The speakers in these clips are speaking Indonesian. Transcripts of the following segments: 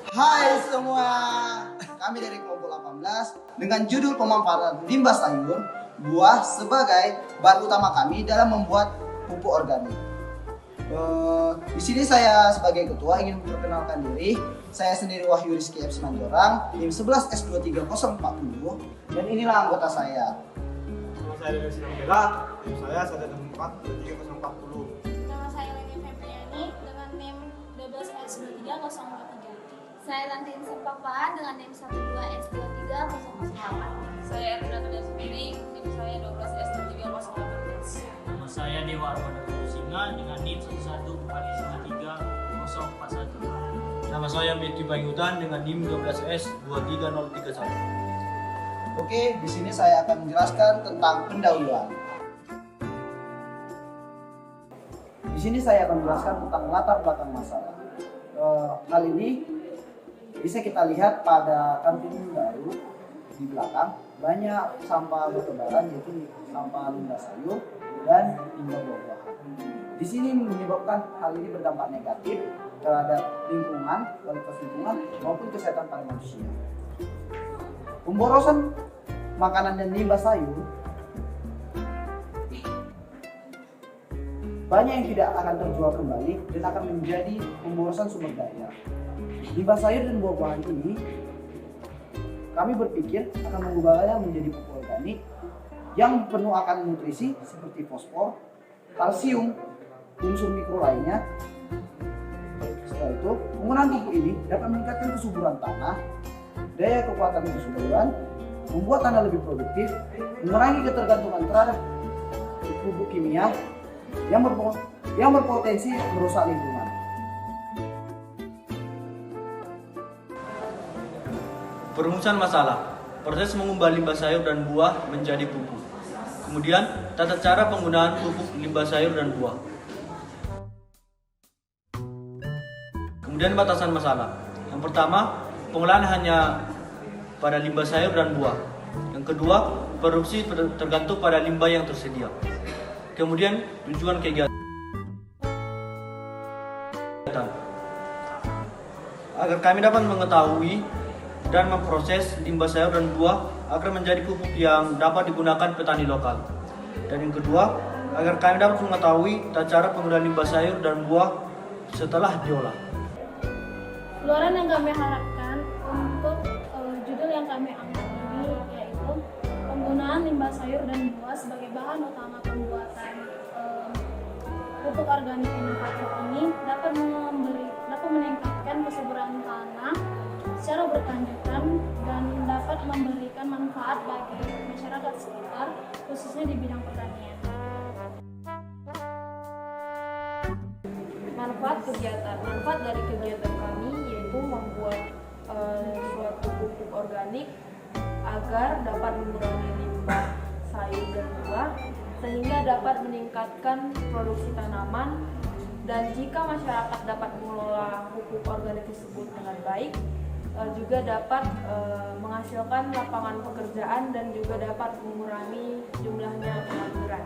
Hai semua, kami dari kelompok 18 dengan judul pemanfaatan limbah sayur buah sebagai bahan utama kami dalam membuat pupuk organik. Di sini saya sebagai ketua ingin memperkenalkan diri. Saya sendiri Wahyu Rizky F. Simanjorang, NIM 11 S23040, dan inilah anggota saya. Nama saya Dewi Sinambela, NIM saya 164 Nama saya Leni Febriani dengan NIM 12S23043. Saya Lantin Sepapaan dengan NIM 12S23008. Saya Erina Tudas Sendiri, NIM saya 12S23018. Nama saya Dewa Armada Singa dengan NIM 1143041. Nama saya Medi Bayudan dengan NIM 12S23031. Oke, di sini saya akan menjelaskan tentang pendahuluan. Di sini saya akan menjelaskan tentang latar belakang masalah. Hal ini bisa kita lihat pada kantin baru di belakang, banyak sampah bertebaran, yaitu sampah limbah sayur dan limbah buah-buahan. Di sini menyebabkan hal ini berdampak negatif terhadap lingkungan, kualitas lingkungan maupun kesehatan para manusia. Pemborosan makanan dan limbah sayur banyak yang tidak akan terjual kembali dan akan menjadi pemborosan sumber daya. Limbah sayur dan buah-buahan ini kami berpikir akan mengubahnya menjadi pupuk organik yang penuh akan nutrisi seperti fosfor, kalsium, unsur mikro lainnya. Setelah itu, penggunaan pupuk ini dapat meningkatkan kesuburan tanah, daya kekuatan kesuburan, membuat tanah lebih produktif, mengurangi ketergantungan terhadap pupuk kimia yang berpotensi merusak lingkungan. Perumusan masalah, proses mengubah limbah sayur dan buah menjadi pupuk. Kemudian, tata cara penggunaan pupuk limbah sayur dan buah. Kemudian batasan masalah. Yang pertama, pengolahan hanya pada limbah sayur dan buah. Yang kedua, produksi tergantung pada limbah yang tersedia. Kemudian, tujuan kegiatan. Agar kami dapat mengetahui dan memproses limbah sayur dan buah agar menjadi pupuk yang dapat digunakan petani lokal. Dan yang kedua, agar kami dapat mengetahui tata cara penggunaan limbah sayur dan buah setelah diolah. Keluaran yang kami harapkan untuk judul yang kami angkat ini yaitu penggunaan limbah sayur dan buah sebagai bahan utama pembuatan pupuk organik inovatif ini dapat meningkatkan kesuburan tanah secara berkelanjutan dan dapat memberikan manfaat bagi masyarakat sekitar, khususnya di bidang pertanian. Manfaat dari kegiatan kami yaitu membuat suatu pupuk organik agar dapat mengurangi limbah sayur dan buah sehingga dapat meningkatkan produksi tanaman, dan jika masyarakat dapat mengelola pupuk organik tersebut dengan baik juga dapat menghasilkan lapangan pekerjaan dan juga dapat mengurangi jumlahnya pengangguran.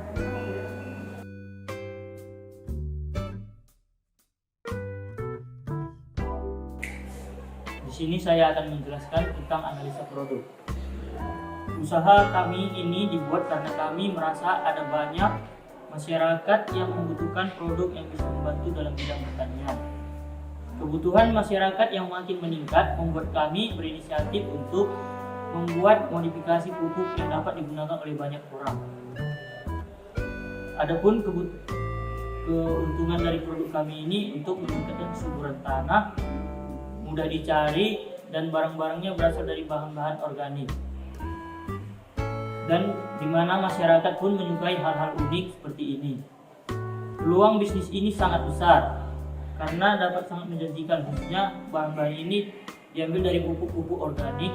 Di sini saya akan menjelaskan tentang analisa produk. Usaha kami ini dibuat karena kami merasa ada banyak masyarakat yang membutuhkan produk yang bisa membantu dalam bidang pertanian. Kebutuhan masyarakat yang makin meningkat membuat kami berinisiatif untuk membuat modifikasi pupuk yang dapat digunakan oleh banyak orang. Adapun keuntungan dari produk kami ini untuk meningkatkan kesuburan tanah, mudah dicari, dan barang-barangnya berasal dari bahan-bahan organik. Dan di mana masyarakat pun menyukai hal-hal unik seperti ini. Peluang bisnis ini sangat besar karena dapat sangat menjanjikan, khususnya bahan-bahan ini diambil dari pupuk-pupuk organik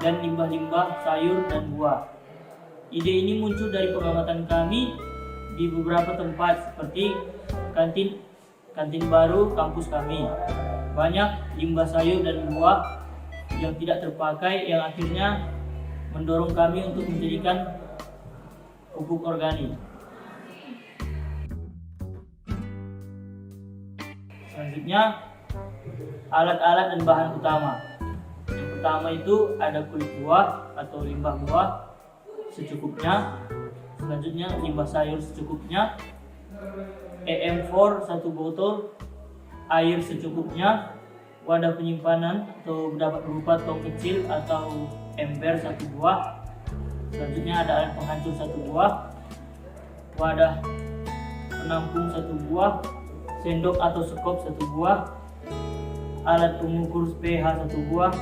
dan limbah-limbah sayur dan buah. Ide ini muncul dari pengamatan kami di beberapa tempat seperti kantin baru kampus kami. Banyak limbah sayur dan buah yang tidak terpakai yang akhirnya mendorong kami untuk menjadikan pupuk organik. Selanjutnya, Alat-alat dan bahan utama. Yang pertama itu ada kulit buah atau limbah buah secukupnya. Selanjutnya limbah sayur secukupnya. EM4 1 botol, air secukupnya, wadah penyimpanan atau dapat berupa tong kecil atau ember 1 buah. Selanjutnya ada alat penghancur 1 buah, wadah penampung 1 buah, sendok atau sekop 1 buah, alat pengukur pH 1 buah,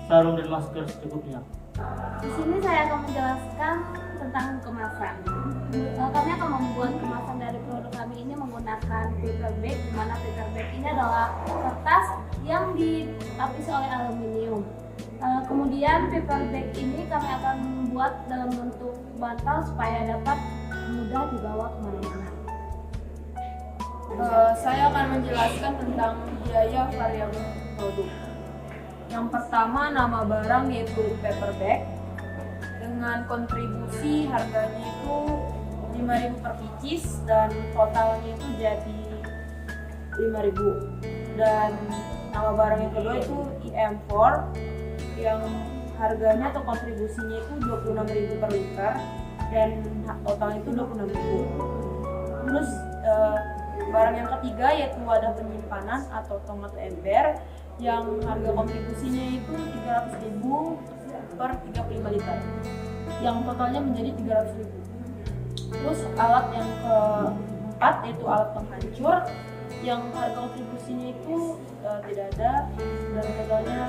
sarung dan masker secukupnya. Di sini saya akan menjelaskan tentang kemasan. Kami akan membuat kemasan dari produk kami ini menggunakan paper bag, di mana paper bag ini adalah kertas yang dilapisi oleh aluminium. Kemudian paper bag ini kami akan membuat dalam bentuk bantal supaya dapat mudah dibawa kemana-mana. Saya akan menjelaskan tentang biaya variabel produk. Yang pertama, nama barang yaitu paper bag dengan kontribusi harganya itu 5.000 per pieces dan totalnya itu jadi 5.000. Dan nama barang yang kedua itu EM4 yang harganya atau kontribusinya itu 26.000 per liter dan totalnya itu 26.000. Terus barang yang ketiga yaitu wadah penyimpanan atau tong atau ember yang harga kontribusinya itu 300.000 per 35 liter yang totalnya menjadi 300.000. Terus alat yang keempat yaitu alat penghancur yang harga kontribusinya itu tidak ada dan totalnya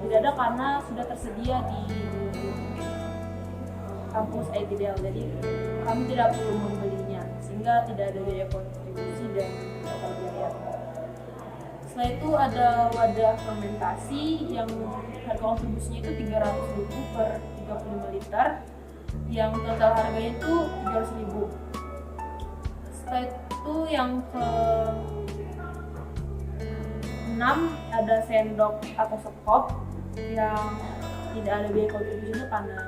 tidak ada karena sudah tersedia di kampus ITDL, jadi kami tidak perlu membelinya sehingga tidak ada biaya kontribusi dan total biaya. Setelah itu ada wadah fermentasi yang harga kontribusinya itu 300.000 per 35 liter yang total harganya itu 300.000. Setelah itu yang ke 6 ada sendok atau sekop yang tidak ada biaya kontribusinya karena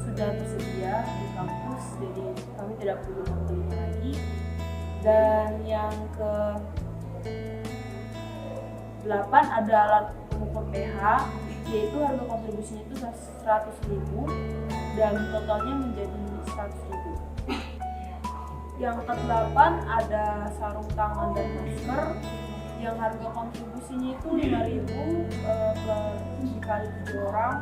sudah tersedia di kampus, jadi kami tidak perlu membelinya lagi. Dan yang ke 8 ada alat pengukur pH yaitu harga kontribusinya itu 100.000 dan totalnya menjadi 100.000. Yang ke-8 ada sarung tangan dan masker yang harga kontribusinya itu 5.000 per dikali 7 orang,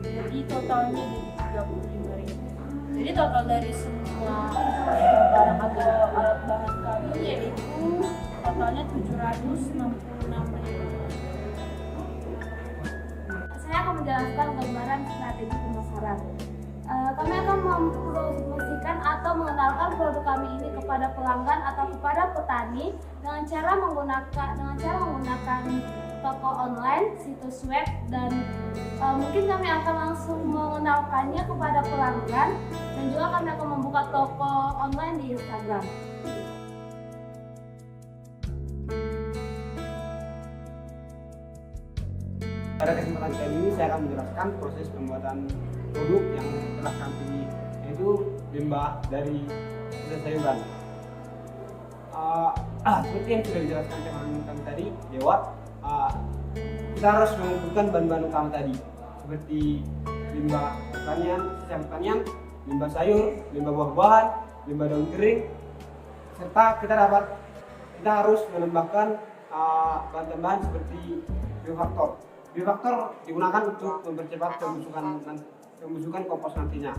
jadi totalnya jadi 35.000. Jadi total dari semua barang atau alat bahan kami yaitu totalnya 766.000. Saya akan menjelaskan gambaran strategi pemasaran. Kami akan mempromosikan atau mengenalkan produk kami ini kepada pelanggan atau kepada petani dengan cara menggunakan toko online, situs web, dan mungkin kami akan langsung mengenalkannya kepada pelanggan dan juga kami akan membuka toko online di Instagram. Pada kesempatan kali ini saya akan menjelaskan proses pembuatan produk yang telah kami, yaitu limbah dari sisa sayuran. Seperti yang sudah dijelaskan teman kami tadi lewat, kita harus mengumpulkan bahan-bahan utama tadi seperti limbah pertanian, sisa pertanian, limbah sayur, limbah buah-buahan, limbah daun kering, serta kita harus menambahkan bahan-bahan seperti biofaktor. Biofaktor digunakan untuk mempercepat pembusukan kompos nantinya.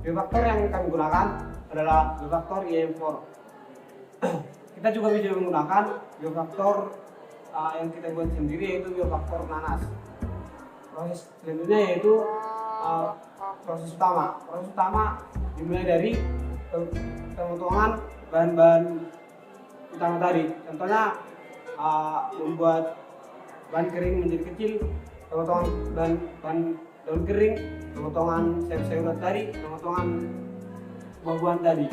Biofaktor yang kami gunakan adalah biofaktor EM4. Kita juga bisa menggunakan biofaktor yang kita buat sendiri, yaitu biofaktor nanas. Proses selanjutnya yaitu proses utama. Proses utama dimulai dari pemotongan bahan-bahan utama tadi. Contohnya membuat bahan kering menjadi kecil, pemotongan bahan daun kering, pemotongan sayur-sayuran tadi, pemotongan buah-buahan tadi.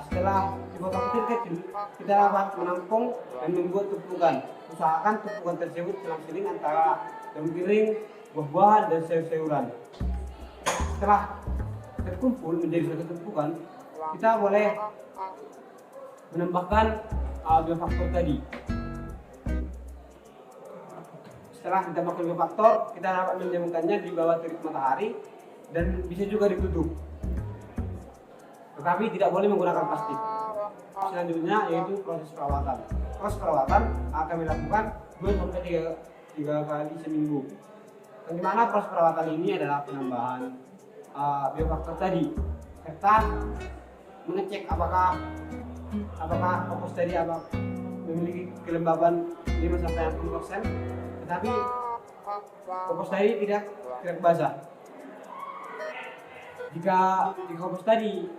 Setelah dipotong kecil-kecil, kita dapat menampung dan membuat tumpukan. Usahakan tumpukan tersebut selang-seling antara daun kering, buah-buahan, dan sayur-sayuran. Setelah terkumpul menjadi suatu tumpukan, kita boleh menambahkan biofaktor tadi. setelah ditambahkan dua faktor, kita dapat mendiamkannya di bawah terik matahari dan bisa juga ditutup. Tetapi tidak boleh menggunakan plastik. Selanjutnya yaitu proses perawatan. Proses perawatan akan kami lakukan 2-3 kali seminggu. Yang dimana proses perawatan ini adalah penambahan biofaktor tadi, serta mengecek apakah kompos tadi memiliki kelembaban 5-60%, tetapi kompos tadi tidak basah. Jika kompos tadi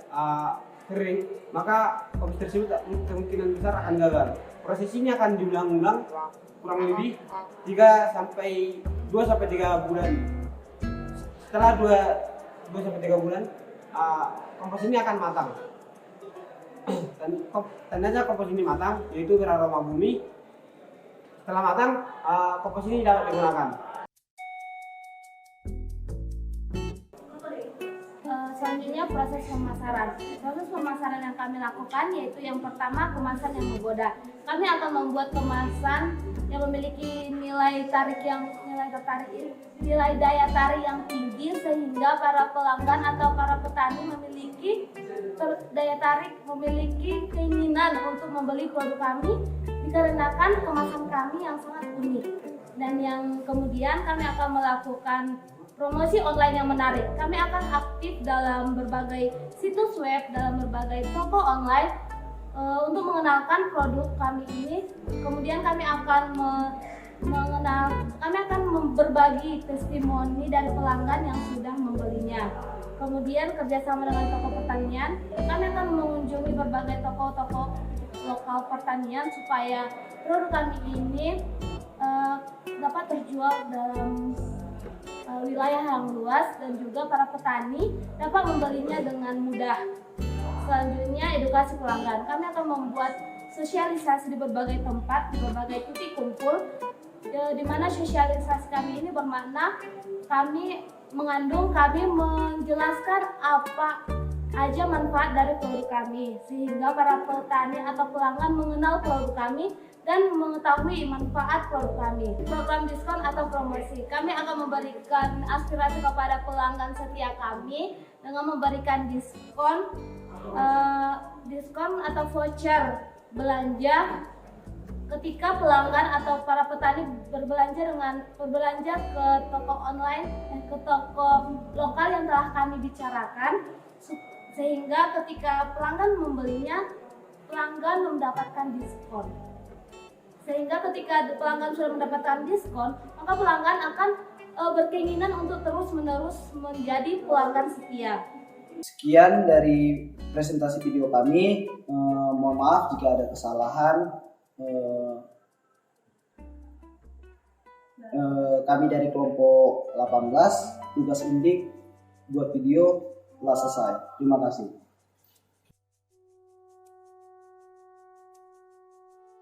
kering, maka kompos tersebut kemungkinan besar akan gagal. Proses ini akan diulang-ulang kurang lebih 2-3 bulan. Setelah 2-3 bulan, kompos ini akan matang. Dan tandanya kompos ini matang yaitu beraroma bumi. Setelah matang, kompos ini dapat digunakan. Selanjutnya proses pemasaran. Proses pemasaran yang kami lakukan yaitu yang pertama kemasan yang menggoda. Kami akan membuat kemasan yang memiliki nilai daya tarik yang tinggi sehingga para pelanggan atau para petani memiliki keinginan untuk membeli produk kami dikarenakan kemasan kami yang sangat unik. Dan yang kemudian kami akan melakukan promosi online yang menarik. Kami akan aktif dalam berbagai situs web, dalam berbagai toko online untuk mengenalkan produk kami ini. Kemudian kami akan berbagi testimoni dari pelanggan yang sudah membelinya. Kemudian kerjasama dengan toko pertanian, kami akan mengunjungi berbagai toko-toko lokal pertanian supaya produk kami ini dapat terjual dalam wilayah yang luas dan juga para petani dapat membelinya dengan mudah. Selanjutnya edukasi pelanggan. Kami akan membuat sosialisasi di berbagai tempat, di berbagai titik kumpul, di mana sosialisasi kami ini bermakna kami menjelaskan apa aja manfaat dari produk kami sehingga para petani atau pelanggan mengenal produk kami dan mengetahui manfaat produk kami. Program diskon atau promosi, kami akan memberikan aspirasi kepada pelanggan setia kami dengan memberikan diskon atau voucher belanja ketika pelanggan atau para petani berbelanja ke toko online ke toko lokal yang telah kami bicarakan, sehingga ketika pelanggan membelinya, pelanggan mendapatkan diskon. Sehingga ketika pelanggan sudah mendapatkan diskon, maka pelanggan akan berkeinginan untuk terus-menerus menjadi pelanggan setia. Sekian dari presentasi video kami. Mohon maaf jika ada kesalahan. Kami dari kelompok 18, tugas indik buat video telah selesai. Terima kasih.